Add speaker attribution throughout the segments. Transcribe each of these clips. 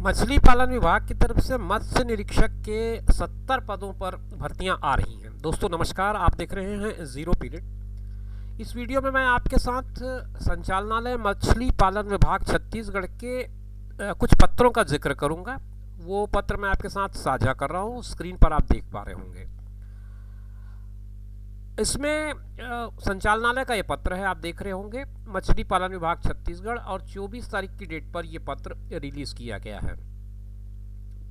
Speaker 1: मछली पालन विभाग की तरफ से मत्स्य निरीक्षक के 70 पदों पर भर्तियां आ रही हैं। दोस्तों नमस्कार, आप देख रहे हैं जीरो पीरियड। इस वीडियो में मैं आपके साथ संचालनालय मछली पालन विभाग छत्तीसगढ़ के कुछ पत्रों का जिक्र करूंगा। वो पत्र मैं आपके साथ साझा कर रहा हूं, स्क्रीन पर आप देख पा रहे होंगे। इसमें संचालनालय का ये पत्र है, आप देख रहे होंगे, मछली पालन विभाग छत्तीसगढ़, और 24 तारीख की डेट पर यह पत्र रिलीज किया गया है।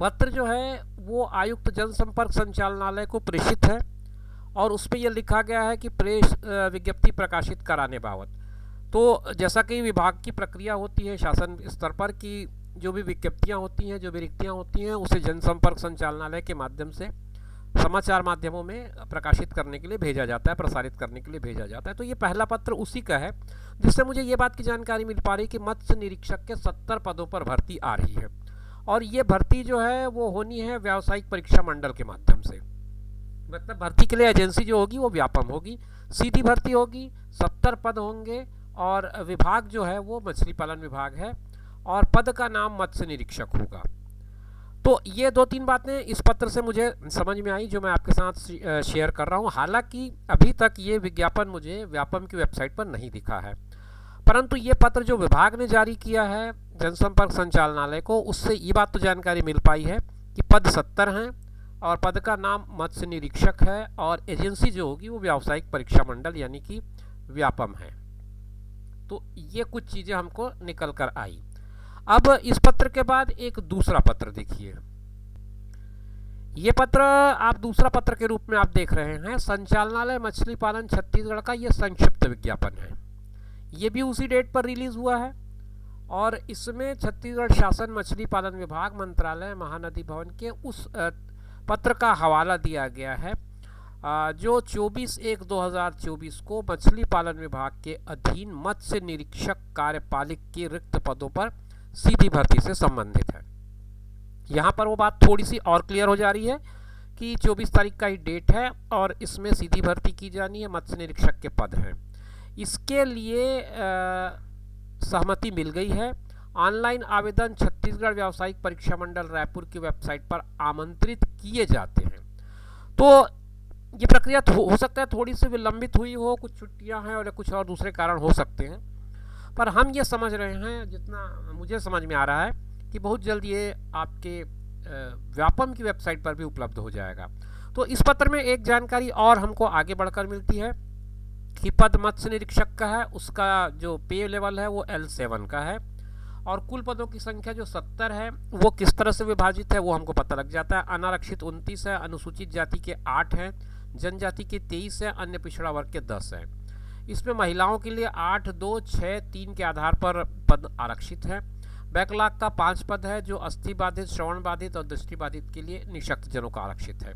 Speaker 1: पत्र जो है वो आयुक्त जनसंपर्क संचालनालय को प्रेषित है और उसमें यह लिखा गया है कि प्रेस विज्ञप्ति प्रकाशित कराने बाबत। तो जैसा कि विभाग की प्रक्रिया होती है शासन स्तर पर कि जो भी विज्ञप्तियाँ होती हैं, जो भी रिक्तियाँ होती हैं, उसे जनसंपर्क संचालनालय के माध्यम से समाचार माध्यमों में प्रकाशित करने के लिए भेजा जाता है, प्रसारित करने के लिए भेजा जाता है। तो ये पहला पत्र उसी का है, जिससे मुझे ये बात की जानकारी मिल पा रही कि मत्स्य निरीक्षक के 70 पदों पर भर्ती आ रही है और ये भर्ती जो है वो होनी है व्यावसायिक परीक्षा मंडल के माध्यम से। मतलब भर्ती के लिए एजेंसी जो होगी वो व्यापम होगी, सीधी भर्ती होगी, 70 पद होंगे और विभाग जो है वो मछली पालन विभाग है और पद का नाम मत्स्य निरीक्षक होगा। तो ये 2-3 बातें इस पत्र से मुझे समझ में आई जो मैं आपके साथ शेयर कर रहा हूँ। हालांकि अभी तक ये विज्ञापन मुझे व्यापम की वेबसाइट पर नहीं दिखा है, परंतु ये पत्र जो विभाग ने जारी किया है जनसंपर्क संचालनालय को, उससे ये बात तो जानकारी मिल पाई है कि पद 70 हैं और पद का नाम मत्स्य निरीक्षक है और एजेंसी जो होगी वो व्यावसायिक परीक्षा मंडल यानी कि व्यापम है। तो ये कुछ चीज़ें हमको निकल कर आई। अब इस पत्र के बाद एक दूसरा पत्र देखिए। ये पत्र आप दूसरा पत्र के रूप में आप देख रहे हैं, संचालनालय मछली पालन छत्तीसगढ़ का ये संक्षिप्त विज्ञापन है। ये भी उसी डेट पर रिलीज हुआ है और इसमें छत्तीसगढ़ शासन मछली पालन विभाग मंत्रालय महानदी भवन के उस पत्र का हवाला दिया गया है जो 24/1/2024 को मछली पालन विभाग के अधीन मत्स्य निरीक्षक कार्यपालिक के रिक्त पदों पर सीधी भर्ती से संबंधित है। यहाँ पर वो बात थोड़ी सी और क्लियर हो जा रही है कि 24 तारीख का ही डेट है और इसमें सीधी भर्ती की जानी है, मत्स्य निरीक्षक के पद हैं। इसके लिए सहमति मिल गई है। ऑनलाइन आवेदन छत्तीसगढ़ व्यावसायिक परीक्षा मंडल रायपुर की वेबसाइट पर आमंत्रित किए जाते हैं। तो ये प्रक्रिया हो सकता है थोड़ी सी विलंबित हुई हो, कुछ छुट्टियां हैं और कुछ और दूसरे कारण हो सकते हैं, पर हम ये समझ रहे हैं, जितना मुझे समझ में आ रहा है, कि बहुत जल्द ये आपके व्यापम की वेबसाइट पर भी उपलब्ध हो जाएगा। तो इस पत्र में एक जानकारी और हमको आगे बढ़कर मिलती है कि पद मत्स्य निरीक्षक का है, उसका जो पे लेवल है वो L7 का है और कुल पदों की संख्या जो 70 है वो किस तरह से विभाजित है वो हमको पता लग जाता है। अनारक्षित 29 है, अनुसूचित जाति के 8 हैं, जनजाति के 23 है, अन्य पिछड़ा वर्ग के 10 हैं। इसमें महिलाओं के लिए 8, 2, 6, 3 के आधार पर पद आरक्षित है। बैकलॉग का 5 पद है जो अस्थि बाधित, श्रवण बाधित और दृष्टि बाधित के लिए निःशक्त जनों का आरक्षित है।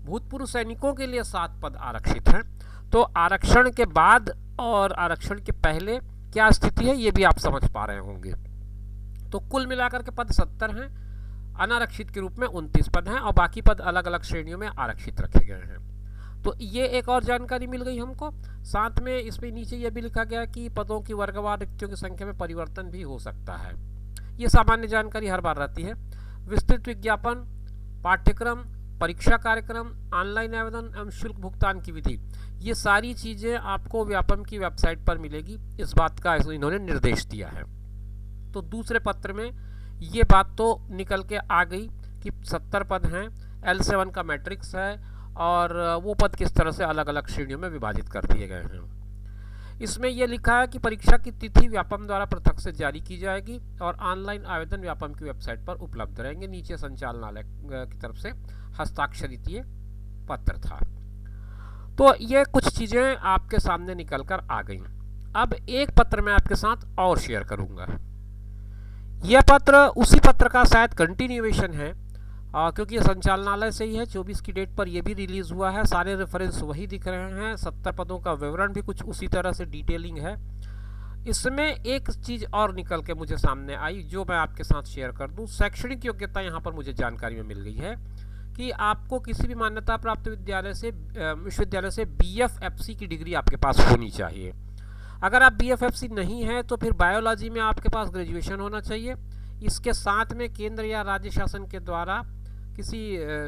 Speaker 1: भूतपूर्व सैनिकों के लिए 7 पद आरक्षित हैं। तो आरक्षण के बाद और आरक्षण के पहले क्या स्थिति है ये भी आप समझ पा रहे होंगे। तो कुल मिलाकर के पद 70 हैं, अनारक्षित के रूप में 29 पद हैं और बाकी पद अलग अलग श्रेणियों में आरक्षित रखे गए हैं। तो ये एक और जानकारी मिल गई हमको। साथ में इसमें नीचे ये भी लिखा गया कि पदों की वर्गवार रिक्तियों की संख्या में परिवर्तन भी हो सकता है। ये सामान्य जानकारी हर बार रहती है। विस्तृत विज्ञापन, पाठ्यक्रम, परीक्षा कार्यक्रम, ऑनलाइन आवेदन एवं शुल्क भुगतान की विधि, ये सारी चीज़ें आपको व्यापम की वेबसाइट पर मिलेगी। इस बात का इन्होंने निर्देश दिया है। तो दूसरे पत्र में ये बात तो निकल के आ गई कि 70 पद हैं, L7 का मैट्रिक्स है और वो पद किस तरह से अलग अलग श्रेणियों में विभाजित कर दिए गए हैं। इसमें यह लिखा है कि परीक्षा की तिथि व्यापम द्वारा पृथक से जारी की जाएगी और ऑनलाइन आवेदन व्यापम की वेबसाइट पर उपलब्ध रहेंगे। नीचे संचालनालय की तरफ से हस्ताक्षरित ये पत्र था। तो ये कुछ चीज़ें आपके सामने निकल कर आ गई। अब एक पत्र मैं आपके साथ और शेयर करूंगा। यह पत्र उसी पत्र का शायद कंटिन्यूएशन है क्योंकि ये संचालनालय से ही है। 24 की डेट पर यह भी रिलीज हुआ है, सारे रेफरेंस वही दिख रहे हैं, 70 पदों का विवरण भी कुछ उसी तरह से डिटेलिंग है। इसमें एक चीज़ और निकल के मुझे सामने आई जो मैं आपके साथ शेयर कर दूं। शैक्षणिक योग्यता यहाँ पर मुझे जानकारी में मिल गई है कि आपको किसी भी मान्यता प्राप्त विश्वविद्यालय से BFFC की डिग्री आपके पास होनी चाहिए। अगर आप BFFC नहीं है तो फिर बायोलॉजी में आपके पास ग्रेजुएशन होना चाहिए इसके साथ में केंद्र या राज्य शासन के द्वारा किसी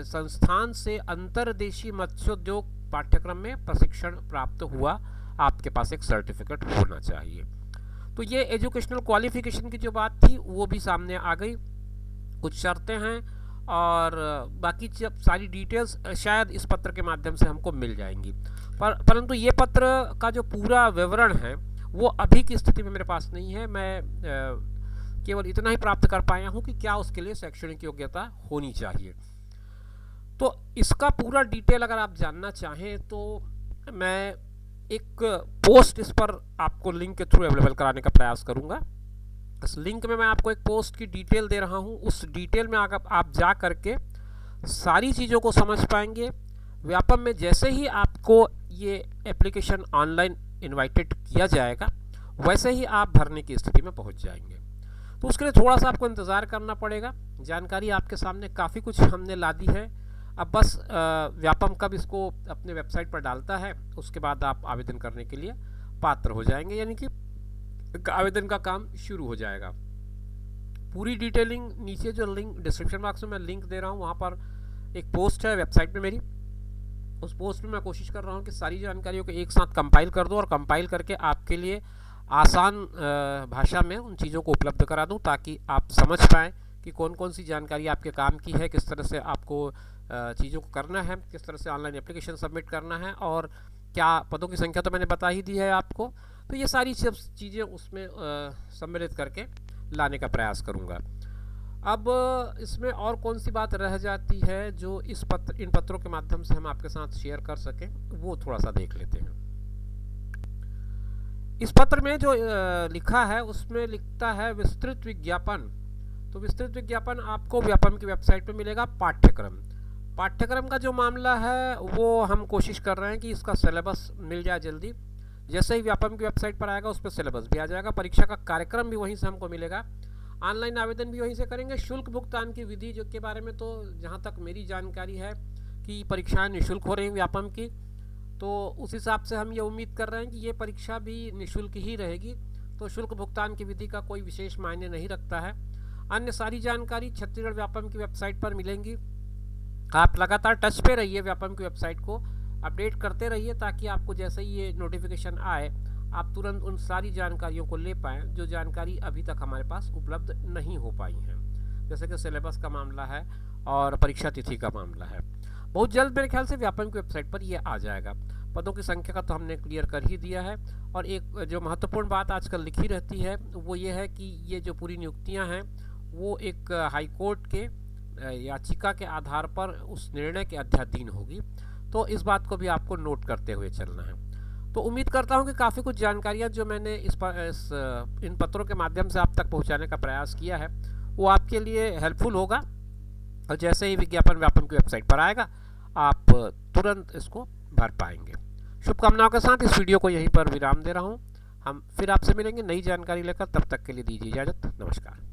Speaker 1: संस्थान से अंतर्देशीय मत्स्योद्योग पाठ्यक्रम में प्रशिक्षण प्राप्त हुआ आपके पास एक सर्टिफिकेट होना चाहिए। तो ये एजुकेशनल क्वालिफिकेशन की जो बात थी वो भी सामने आ गई। कुछ शर्तें हैं और बाकी जब सारी डिटेल्स शायद इस पत्र के माध्यम से हमको मिल जाएंगी, परंतु ये पत्र का जो पूरा विवरण है वो अभी की स्थिति में मेरे पास नहीं है। मैं केवल इतना ही प्राप्त कर पाया हूँ कि क्या उसके लिए शैक्षणिक योग्यता होनी चाहिए। तो इसका पूरा डिटेल अगर आप जानना चाहें तो मैं एक पोस्ट इस पर आपको लिंक के थ्रू अवेलेबल कराने का प्रयास करूंगा। इस लिंक में मैं आपको एक पोस्ट की डिटेल दे रहा हूं। उस डिटेल में आप जा करके सारी चीज़ों को समझ पाएंगे। व्यापम में जैसे ही आपको ये एप्लीकेशन ऑनलाइन इनवाइटेड किया जाएगा वैसे ही आप भरने की स्थिति में पहुंच जाएंगे। तो उसके लिए थोड़ा सा आपको इंतज़ार करना पड़ेगा। जानकारी आपके सामने काफ़ी कुछ हमने ला दी है। अब बस व्यापम कब इसको अपने वेबसाइट पर डालता है उसके बाद आप आवेदन करने के लिए पात्र हो जाएंगे, यानी कि आवेदन का काम शुरू हो जाएगा। पूरी डिटेलिंग नीचे जो लिंक डिस्क्रिप्शन बॉक्स में मैं लिंक दे रहा हूँ वहाँ पर एक पोस्ट है वेबसाइट में मेरी। उस पोस्ट में मैं कोशिश कर रहा हूँ कि सारी जानकारियों को एक साथ कंपाइल कर दूँ और कंपाइल करके आपके लिए आसान भाषा में उन चीज़ों को उपलब्ध करा दूँ ताकि आप समझ पाएँ कि कौन कौन सी जानकारी आपके काम की है, किस तरह से आपको चीज़ों को करना है, किस तरह से ऑनलाइन एप्लीकेशन सबमिट करना है और क्या पदों की संख्या तो मैंने बता ही दी है आपको। तो ये सारी चीज़ें उसमें सम्मिलित करके लाने का प्रयास करूँगा। अब इसमें और कौन सी बात रह जाती है जो इन पत्रों के माध्यम से हम आपके साथ शेयर कर सकें, वो थोड़ा सा देख लेते हैं। इस पत्र में जो लिखा है उसमें लिखता है विस्तृत विज्ञापन। तो विस्तृत विज्ञापन आपको व्यापम की वेबसाइट पे मिलेगा। पाठ्यक्रम का जो मामला है वो हम कोशिश कर रहे हैं कि इसका सिलेबस मिल जाए जल्दी। जैसे ही व्यापम की वेबसाइट पर आएगा उस पर सिलेबस भी आ जाएगा। परीक्षा का कार्यक्रम भी वहीं से हमको मिलेगा। ऑनलाइन आवेदन भी वहीं से करेंगे। शुल्क भुगतान की विधि जो के बारे में तो जहाँ तक मेरी जानकारी है कि परीक्षाएं निःशुल्क हो रही हैं व्यापम की, तो उस हिसाब से हम ये उम्मीद कर रहे हैं कि ये परीक्षा भी निःशुल्क ही रहेगी। तो शुल्क भुगतान की विधि का कोई विशेष मायने नहीं रखता है। अन्य सारी जानकारी छत्तीसगढ़ व्यापम की वेबसाइट पर मिलेंगी। आप लगातार टच पे रहिए, व्यापम की वेबसाइट को अपडेट करते रहिए ताकि आपको जैसे ही ये नोटिफिकेशन आए आप तुरंत उन सारी जानकारियों को ले पाएँ जो जानकारी अभी तक हमारे पास उपलब्ध नहीं हो पाई हैं, जैसे कि सिलेबस का मामला है और परीक्षा तिथि का मामला है। बहुत जल्द मेरे ख्याल से व्यापम की वेबसाइट पर ये आ जाएगा। पदों की संख्या का तो हमने क्लियर कर ही दिया है। और एक जो महत्वपूर्ण बात आजकल लिखी रहती है वो ये है कि ये जो पूरी नियुक्तियाँ हैं वो एक हाईकोर्ट के याचिका के आधार पर उस निर्णय के अध्याधीन होगी। तो इस बात को भी आपको नोट करते हुए चलना है। तो उम्मीद करता हूँ कि काफ़ी कुछ जानकारियाँ जो मैंने इन पत्रों के माध्यम से आप तक पहुँचाने का प्रयास किया है वो आपके लिए हेल्पफुल होगा। और जैसे ही विज्ञापन व्यापम की वेबसाइट पर आएगा आप तुरंत इसको भर पाएंगे। शुभकामनाओं के साथ इस वीडियो को यहीं पर विराम दे रहा हूँ। हम फिर आपसे मिलेंगे नई जानकारी लेकर। तब तक के लिए दीजिए इजाज़त। नमस्कार।